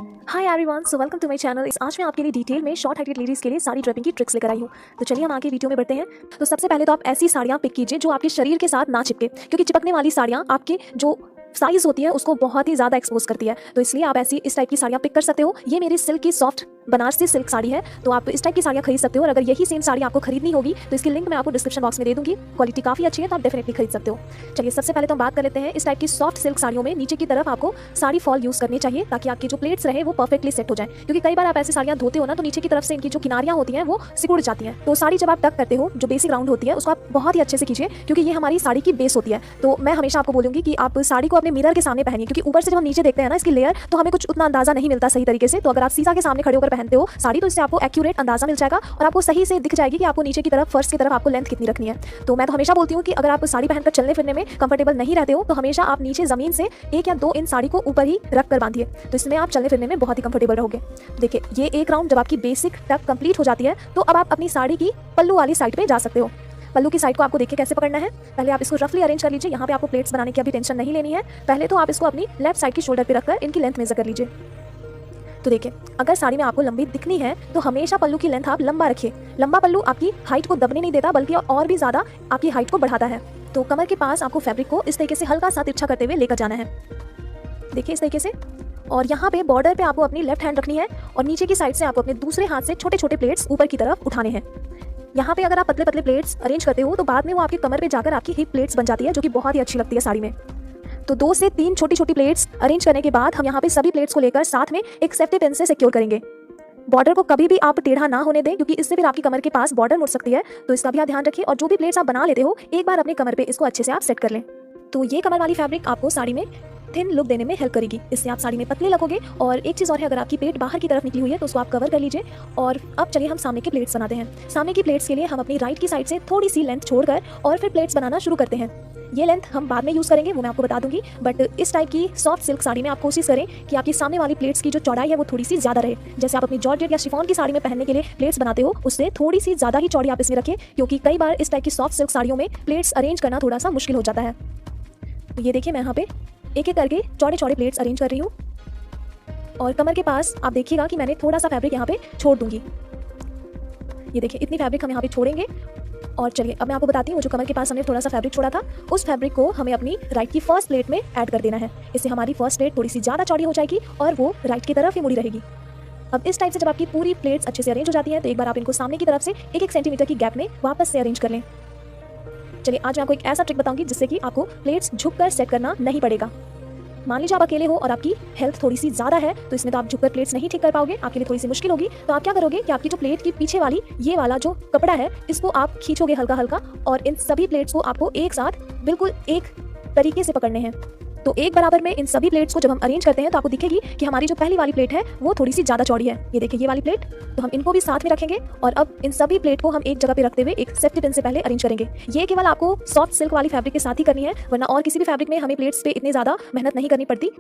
Hi everyone, so welcome to my channel. आज मैं आपके लिए डिटेल में शॉर्ट हाइटेड लेडीज़ के लिए साड़ी ड्रेपिंग की ट्रिक्स लेकर आई हूँ। तो चलिए हम आगे वीडियो में बढ़ते हैं। तो सबसे पहले तो आप ऐसी साड़ियाँ पिक कीजिए जो आपके शरीर के साथ ना चिपके, क्योंकि चिपकने वाली साड़ियाँ आपके जो साइज़ होती है उसको बहुत ही ज़्यादा एक्सपोज करती है। तो इसलिए आप ऐसी इस टाइप की साड़ियाँ पिक कर सकते हो। ये मेरी सिल्क की सॉफ्ट बनारसी सिल्क साड़ी है, तो आप इस टाइप की साड़ियाँ खरीद सकते हो। और अगर यही सेम साड़ी आपको खरीदनी होगी तो इसकी लिंक मैं आपको डिस्क्रिप्शन बॉक्स में दे दूंगी। क्वालिटी काफ़ी अच्छी है, तो आप डेफिनेटली खरीद सकते हो। चलिए सबसे पहले तो हम बात कर लेते हैं इस टाइप की सॉफ्ट सिल्क साड़ियों में नीचे की तरफ आपको साड़ी फॉल यूज़ करनी चाहिए, ताकि आपकी जो प्लेट्स रहे वो परफेक्टली सेट हो जाए। क्योंकि कई बार आप ऐसी साड़ियाँ धोते हो ना, तो नीचे की तरफ से इनकी जो किनारियाँ होती हैं वो सिकुड़ जाती हैं। तो साड़ी जब आप टक करते हो, जो बेसिक राउंड होती है उसको आप बहुत ही अच्छे से कीजिए, क्योंकि ये हमारी साड़ी की बेस होती है। तो मैं हमेशा आपको बोलूँगी कि आप साड़ी को अपने मिरर के सामने पहनिए, क्योंकि ऊपर से जब हम नीचे देखते हैं ना इसकी लेयर, तो हमें कुछ उतना अंदाजा नहीं मिलता सही तरीके से। तो अगर आप शीशा के सामने खड़े होकर पहनते हो साड़ी, तो इससे आपको एक्यूरेट अंदाजा मिल जाएगा और आपको सही से दिख जाएगी कि आपको नीचे की तरफ फर्श की तरफ आपको लेंथ कितनी रखनी है। तो मैं तो हमेशा बोलती हूँ कि अगर आप साड़ी पहनकर चलने फिरने में कंफर्टेबल नहीं रहते हो, तो हमेशा आप नीचे जमीन से 1 या 2 इंच साड़ी को ऊपर ही रख कर बांधिए। तो इसमें आप चलने फिरने में बहुत ही कंफर्टेबल रहोगे। देखिए, ये एक राउंड जब आपकी बेसिक टक कंप्लीट हो जाती है, तो अब आप अपनी साड़ी की पल्लू वाली साइड पे जा सकते हो। पल्लू की साइड को आपको देखिए कैसे पकड़ना है। पहले आप इसको रफली अरेंज कर लीजिए। यहाँ पे आपको प्लेट्स बनाने की अभी टेंशन नहीं लेनी है। पहले तो आप इसको अपनी लेफ्ट साइड की शोल्डर पे रखकर इनकी लेंथ मेजर कर लीजिए। तो देखिए, अगर साड़ी में आपको लंबी दिखनी है तो हमेशा पल्लू की लेंथ आप लंबा रखिए। लंबा पल्लू आपकी हाइट को दबने नहीं देता, बल्कि और भी ज़्यादा आपकी हाइट को बढ़ाता है। तो कमर के पास आपको फैब्रिक को इस तरीके से हल्का सा तिरछा करते हुए लेकर जाना है। देखिए इस तरीके से। और यहाँ पे बॉर्डर पे आपको अपनी लेफ्ट हैंड रखनी है और नीचे की साइड से आपको अपने दूसरे हाथ से छोटे छोटे प्लेट्स ऊपर की तरफ उठाने हैं। यहाँ पे अगर आप पतले पतले प्लेट्स अरेंज करते हो तो बाद में वो आपके कमर पे जाकर आपकी हिप प्लेट्स बन जाती है, जो कि बहुत ही अच्छी लगती है साड़ी में। तो 2 से 3 छोटी छोटी प्लेट्स अरेंज करने के बाद हम यहाँ पे सभी प्लेट्स को लेकर साथ में एक सेफ्टी पिन से सिक्योर करेंगे। बॉर्डर को कभी भी आप टेढ़ा ना होने दें, क्योंकि इससे फिर आपकी कमर के पास बॉर्डर मुड़ सकती है। तो इसका भी आप ध्यान रखिए। और जो भी प्लेट्स आप बना लेते हो, एक बार अपने कमर पे इसको अच्छे से आप सेट कर लें। तो ये कमर वाली फैब्रिक आपको साड़ी में थिन लुक देने में हेल्प करेगी। इससे आप साड़ी में पतले लगोगे। और एक चीज़ और है, अगर आपकी पेट बाहर की तरफ निकली हुई है तो उसको आप कवर कर लीजिए। और अब चलिए हम सामने के प्लेट्स बनाते हैं। सामने की प्लेट्स के लिए हम अपनी राइट की साइड से थोड़ी सी लेंथ छोड़कर और फिर प्लेट्स बनाना शुरू करते हैं। ये लेंथ हम बाद में यूज़ करेंगे, वो मैं आपको बता दूंगी। बट इस टाइप की सॉफ्ट सिल्क साड़ी में आप कोशिश करें कि आपकी सामने वाली प्लेट्स की जो चौड़ाई है वो थोड़ी सी ज़्यादा रहे। जैसे आप अपनी जॉर्जेट या शिफॉन की साड़ी में पहनने के लिए प्लेट्स बनाते हो, उससे थोड़ी सी ज़्यादा ही चौड़ी आप इसमें रखें, क्योंकि कई बार इस टाइप की सॉफ्ट सिल्क साड़ियों में प्लेट्स अरेंज करना थोड़ा सा मुश्किल हो जाता है। तो ये देखिए, मैं यहाँ पे एक एक करके चौड़े चौड़े प्लेट्स अरेंज कर रही हूँ। और कमर के पास आप देखिएगा कि मैंने थोड़ा सा फैब्रिक यहाँ पे छोड़ दूंगी। ये देखिए, इतनी फैब्रिक हम यहाँ पे छोड़ेंगे। और चलिए अब मैं आपको बताती हूँ, जो कमर के पास हमने थोड़ा सा फैब्रिक छोड़ा था, उस फैब्रिक को हमें अपनी राइट की फर्स्ट प्लेट में ऐड कर देना है। इससे हमारी फर्स्ट प्लेट थोड़ी सी ज़्यादा चौड़ी हो जाएगी और वो राइट की तरफ ही मुड़ी रहेगी। अब इस टाइप से जब आपकी पूरी प्लेट्स अच्छे से अरेंज हो जाती हैं, तो एक बार आप इनको सामने की तरफ से 1-1 सेंटीमीटर की गैप में वापस से अरेंज कर लें। चलिए आज मैं आपको एक ऐसा ट्रिक बताऊंगी जिससे कि आपको प्लेट्स झुककर सेट करना नहीं पड़ेगा। मान लीजिए आप अकेले हो और आपकी हेल्थ थोड़ी सी ज़्यादा है, तो इसमें तो आप झुककर प्लेट्स नहीं ठीक कर पाओगे, आपके लिए थोड़ी सी मुश्किल होगी। तो आप क्या करोगे कि आपकी जो प्लेट की पीछे वाली ये वाला जो कपड़ा है, इसको आप खींचोगे हल्का हल्का, और इन सभी प्लेट्स को आपको एक साथ बिल्कुल एक तरीके से पकड़ने हैं। तो एक बराबर में इन सभी प्लेट्स को जब हम अरेंज करते हैं तो आपको दिखेगी कि हमारी जो पहली वाली प्लेट है वो थोड़ी सी ज़्यादा चौड़ी है। ये देखिए, ये वाली प्लेट, तो हम इनको भी साथ में रखेंगे। और अब इन सभी प्लेट को हम एक जगह पे रखते हुए एक सेफ्टी पिन से पहले अरेंज करेंगे। ये केवल आपको सॉफ्ट सिल्क वाली फैब्रिक के साथ ही करनी है, वरना और किसी भी फैब्रिक में हमें प्लेट्स पे इतनी ज़्यादा मेहनत नहीं करनी पड़ती।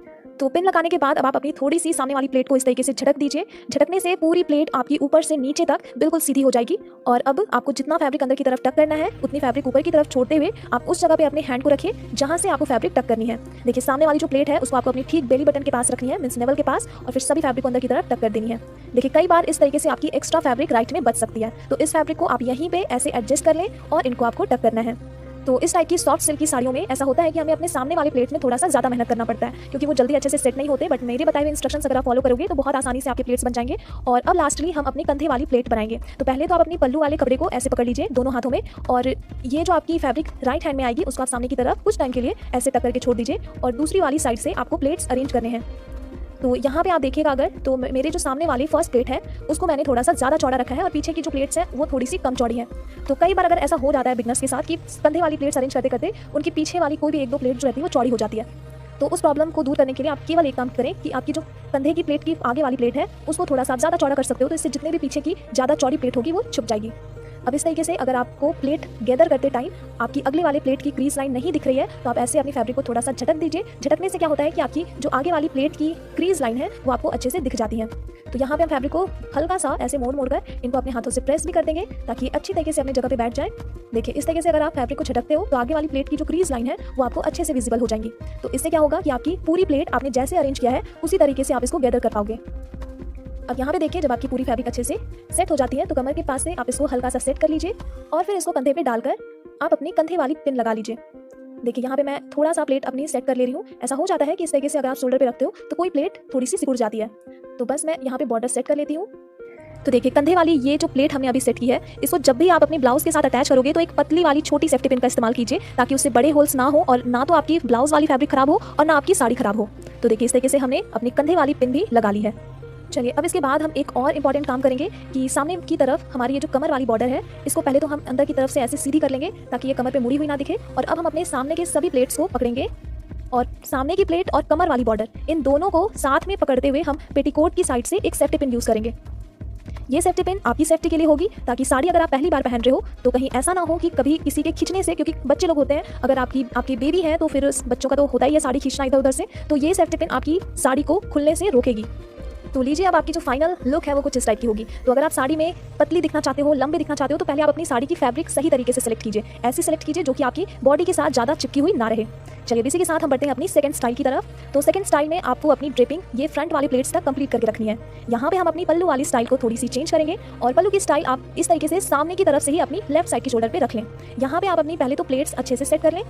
तो पिन लगाने के बाद अब आप अपनी थोड़ी सी सामने वाली प्लेट को इस तरीके से झटक दीजिए। झटकने से पूरी प्लेट आपकी ऊपर से नीचे तक बिल्कुल सीधी हो जाएगी। और अब आपको जितना फैब्रिक अंदर की तरफ टक करना है, उतनी फैब्रिक ऊपर की तरफ छोड़ते हुए आप उस जगह पे अपने हैंड को रखिए जहां से आपको फैब्रिक टक करनी है। देखिए, सामने वाली जो प्लेट है उसको आपको अपनी ठीक बेली बटन के पास रखनी है, मींस नेवल के पास, और फिर सभी फैब्रिक को अंदर की तरफ टक कर देनी है। देखिए, कई बार इस तरीके से आपकी एक्स्ट्रा फैब्रिक राइट में बच सकती है, तो इस फैब्रिक को आप यहीं पे ऐसे एडजस्ट कर लें और इनको आपको टक करना है। तो इस टाइप की सॉफ्ट सिल्क की साड़ियों में ऐसा होता है कि हमें अपने सामने वाले प्लेट्स में थोड़ा सा ज़्यादा मेहनत करना पड़ता है, क्योंकि वो जल्दी अच्छे से सेट नहीं होते। बट मेरे बताए हुए इंस्ट्रक्शंस अगर आप फॉलो करोगे तो बहुत आसानी से आपके प्लेट्स बन जाएंगे। और अब लास्टली हम अपने कंधे वाली प्लेट बनाएंगे। तो पहले तो आप अपनी पल्लू वाले कपड़े को ऐसे पकड़ लीजिए दोनों हाथों में, और ये जो आपकी फैब्रिक राइट हैंड में आएगी उसको आप सामने की तरफ कुछ टाइम के लिए ऐसे टक करके छोड़ दीजिए। और दूसरी वाली साइड से आपको प्लेट्स अरेंज करने हैं। तो यहाँ पे आप देखिएगा, अगर तो मेरे जो सामने वाली फर्स्ट प्लेट है उसको मैंने थोड़ा सा ज़्यादा चौड़ा रखा है और पीछे की जो प्लेट्स हैं वो थोड़ी सी कम चौड़ी है। तो कई बार अगर ऐसा हो जाता है बिगनर्स के साथ कि कंधे वाली प्लेट्स अरेंज करते करते उनकी पीछे वाली कोई भी 1-2 प्लेट जो रहती है वो चौड़ी हो जाती है। तो उस प्रॉब्लम को दूर करने के लिए आप केवल एक काम करें कि आपकी जो कंधे की प्लेट की आगे वाली प्लेट है उसको थोड़ा सा ज़्यादा चौड़ा कर सकते हो, तो इससे जितने भी पीछे की ज़्यादा चौड़ी प्लेट होगी वो छुप जाएगी। अब इस तरीके से अगर आपको प्लेट गैदर करते टाइम आपकी अगले वाले प्लेट की क्रीज लाइन नहीं दिख रही है तो आप ऐसे अपनी फैब्रिक को थोड़ा सा झटक दीजिए। झटकने से क्या होता है कि आपकी जो आगे वाली प्लेट की क्रीज लाइन है वो आपको अच्छे से दिख जाती है। तो यहाँ पे हम फैब्रिक को हल्का सा ऐसे मोड़ कर इनको अपने हाथों से प्रेस भी कर देंगे ताकि अच्छी तरीके से अपनी जगह पे बैठ जाए। देखिए इस तरीके से अगर आप फैब्रिक को झटकते हो तो आगे वाली प्लेट की जो क्रीज लाइन है वो आपको अच्छे से विजिबल हो जाएंगी। तो इससे क्या होगा कि आपकी पूरी प्लेट आपने जैसे अरेंज किया है उसी तरीके से आप इसको गैदर कर पाओगे। अब यहाँ पे देखिए जब आपकी पूरी फैब्रिक अच्छे से सेट हो जाती है तो कमर के पास से आप इसको हल्का सा सेट कर लीजिए और फिर इसको कंधे पे डालकर आप अपनी कंधे वाली पिन लगा लीजिए। देखिए यहाँ पे मैं थोड़ा सा प्लेट अपनी सेट कर ले रही हूँ। ऐसा हो जाता है कि इस तरीके से अगर आप शोल्डर पे रखते हो तो कोई प्लेट थोड़ी सी सिकुड़ जाती है, तो बस मैं यहाँ पे बॉर्डर सेट कर लेती हूँ। तो देखिए कंधे वाली ये जो प्लेट हमने अभी सेट की है इसको जब भी आप अपने ब्लाउज के साथ अटैच करोगे तो एक पतली वाली छोटी सेफ्टी पिन का इस्तेमाल कीजिए ताकि उससे बड़े होल्स ना हो और ना तो आपकी ब्लाउज वाली फैब्रिक खराब हो और ना आपकी साड़ी खराब हो। तो देखिए इस तरीके से हमने अपनी कंधे वाली पिन भी लगा ली है। चलिए अब इसके बाद हम एक और इम्पॉर्टेंट काम करेंगे कि सामने की तरफ हमारी ये जो कमर वाली बॉर्डर है इसको पहले तो हम अंदर की तरफ से ऐसे सीधी कर लेंगे ताकि ये कमर पे मुड़ी हुई ना दिखे। और अब हम अपने सामने के सभी प्लेट्स को पकड़ेंगे और सामने की प्लेट और कमर वाली बॉर्डर इन दोनों को साथ में पकड़ते हुए हम पेटीकोट की साइड से एक सेफ्टी पिन यूज़ करेंगे। ये सेफ्टी पिन आपकी सेफ्टी के लिए होगी ताकि साड़ी अगर आप पहली बार पहन रहे हो तो कहीं ऐसा ना हो कि कभी किसी के खींचने से, क्योंकि बच्चे लोग होते हैं, अगर आपकी बेबी है तो फिर बच्चों का तो होता ही है साड़ी खींचना इधर उधर से, तो ये सेफ्टी पिन आपकी साड़ी को खुलने से रोकेगी। तो लीजिए अब आपकी जो फाइनल लुक है वो कुछ इस टाइप की होगी। तो अगर आप साड़ी में पतली दिखना चाहते हो, लंबे दिखना चाहते हो तो पहले आप अपनी साड़ी की फैब्रिक सही तरीके से सिलेक्ट कीजिए। ऐसी सिलेक्ट कीजिए जो कि आपकी बॉडी के साथ ज़्यादा चिपकी हुई ना रहे। चलिए इसी के साथ हम बढ़ते हैं अपनी सेकंड स्टाइल की तरफ। तो सेकंड स्टाइल में आपको अपनी ड्रेपिंग ये फ्रंट वाले प्लेट्स तक कंप्लीट करके रखनी है। यहाँ पे हम अपनी पल्लू वाली स्टाइल को थोड़ी सी चेंज करेंगे और पल्लू की स्टाइल आप इस तरीके से सामने की तरफ से ही अपनी लेफ्ट साइड के शोल्डर पे रख लें। यहाँ पे आप अपनी पहले तो प्लेट्स अच्छे से सेट कर लें।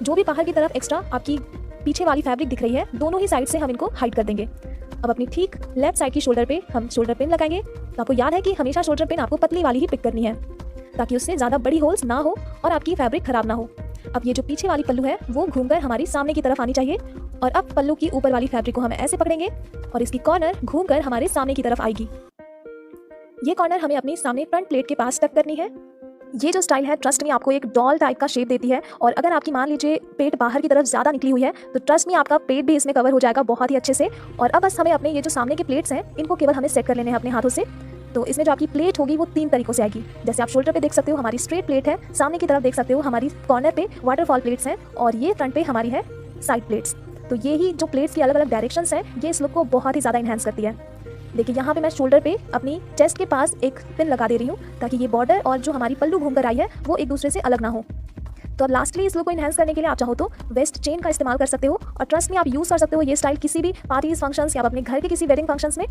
जो भी बाहर की तरफ एक्स्ट्रा आपकी पीछे वाली फैब्रिक दिख रही है दोनों ही साइड से हम इनको हाइड कर देंगे। अब अपनी ठीक लेफ्ट साइड की शोल्डर पे हम शोल्डर पिन लगाएंगे। तो आपको याद है कि हमेशा शोल्डर पिन आपको पतली वाली ही पिक करनी है ताकि उससे ज़्यादा बड़ी होल्स ना हो और आपकी फैब्रिक खराब ना हो। अब ये जो पीछे वाली पल्लू है वो घूमकर हमारी सामने की तरफ आनी चाहिए और अब पल्लू की ऊपर वाली फैब्रिक को हम ऐसे पकड़ेंगे और इसकी कॉर्नर घूमकर हमारे सामने की तरफ आएगी। ये कॉर्नर हमें अपनी सामने फ्रंट प्लेट के पास टक करनी है। ये जो स्टाइल है ट्रस्ट में आपको एक डॉल टाइप का शेप देती है और अगर आपकी मान लीजिए पेट बाहर की तरफ ज़्यादा निकली हुई है तो ट्रस्ट में आपका पेट भी इसमें कवर हो जाएगा बहुत ही अच्छे से। और अब बस हमें अपने ये जो सामने के प्लेट्स हैं इनको केवल हमें सेट कर लेने हैं अपने हाथों से। तो इसमें जो आपकी प्लेट होगी वो 3 तरीकों से आएगी। जैसे आप शोल्डर पे देख सकते हो हमारी स्ट्रेट प्लेट है, सामने की तरफ देख सकते हो हमारी कॉर्नर पे वाटरफॉल प्लेट्स हैं और ये फ्रंट पे हमारी है साइड प्लेट्स। तो ये ही जो प्लेट्स की अलग अलग डायरेक्शंस हैं ये इस लुक को बहुत ही ज़्यादा इन्हांस करती है। देखिए यहाँ पे मैं शोल्डर पे अपनी चेस्ट के पास एक पिन लगा दे रही हूँ ताकि ये बॉर्डर और जो हमारी पल्लू घूम कर आई है वो एक दूसरे से अलग ना हो। तो अब लास्टली इस लुक को इन्हांस करने के लिए आप चाहो तो वेस्ट चेन का इस्तेमाल कर सकते हो और ट्रस्ट में आप यूज़ कर सकते हो ये स्टाइल किसी भी पार्टीज फंक्शंस या अपने घर के किसी वेडिंग फंक्शंस में।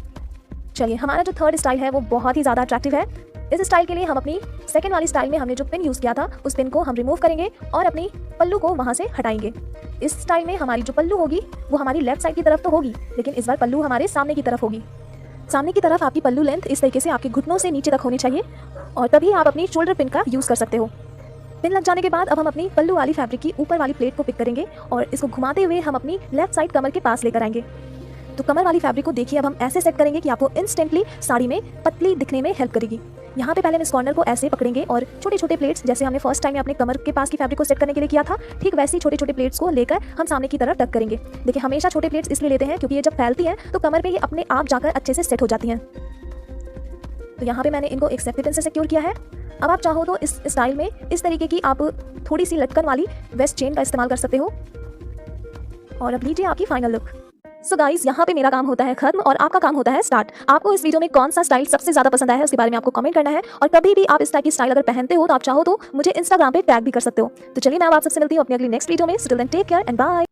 चलिए हमारा जो थर्ड स्टाइल है वो बहुत ही ज़्यादा अट्रैक्टिव है। इस स्टाइल के लिए हम अपनी सेकंड वाली स्टाइल में हमने जो पिन यूज़ किया था उस पिन को हम रिमूव करेंगे और अपनी पल्लू को वहाँ से हटाएंगे। इस स्टाइल में हमारी जो पल्लू होगी वो हमारी लेफ्ट साइड की तरफ तो होगी लेकिन इस बार पल्लू हमारे सामने की तरफ होगी। सामने की तरफ आपकी पल्लू लेंथ इस तरीके से आपके घुटनों से नीचे तक होनी चाहिए और तभी आप अपनी शोल्डर पिन का यूज़ कर सकते हो। पिन लग जाने के बाद अब हम अपनी पल्लू वाली फैब्रिक की ऊपर वाली प्लेट को पिक करेंगे और इसको घुमाते हुए हम अपनी लेफ्ट साइड कमर के पास लेकर आएंगे। तो कमर वाली फैब्रिक को देखिए अब हम ऐसे सेट करेंगे कि आपको इंस्टेंटली साड़ी में पतली दिखने में हेल्प करेगी। यहाँ पे पहले हम इस कॉर्नर को ऐसे पकड़ेंगे और छोटे छोटे प्लेट्स जैसे हमने फर्स्ट टाइम में अपने कमर के पास की फैब्रिक को सेट करने के लिए किया था ठीक वैसे ही छोटे छोटे प्लेट्स को लेकर हम सामने की तरफ टक करेंगे। देखिए हमेशा छोटे प्लेट्स इसलिए लेते हैं क्योंकि ये जब फैलती हैं तो कमर पे ये अपने आप जाकर अच्छे से सेट हो जाती हैं। तो यहाँ पे मैंने इनको एक सेफ्टी पिन से सिक्योर किया है। अब आप चाहो तो इस स्टाइल में इस तरीके की आप थोड़ी सी लटकन वाली वेस्ट चेन का इस्तेमाल कर सकते हो। और अब लीजिए आपकी फाइनल लुक। सो गाइस यहाँ पे मेरा काम होता है खत्म और आपका काम होता है स्टार्ट। आपको इस वीडियो में कौन सा स्टाइल सबसे ज्यादा पसंद आया है उसके बारे में आपको कमेंट करना है और कभी भी आप इस टाइप की स्टाइल अगर पहनते हो तो आप चाहो तो मुझे इंस्टाग्राम पे टैग भी कर सकते हो। तो चलिए मैं अब आप सबसे मिलती हूँ अपनी अगली नेक्स्ट वीडियो में। So till then take care and bye.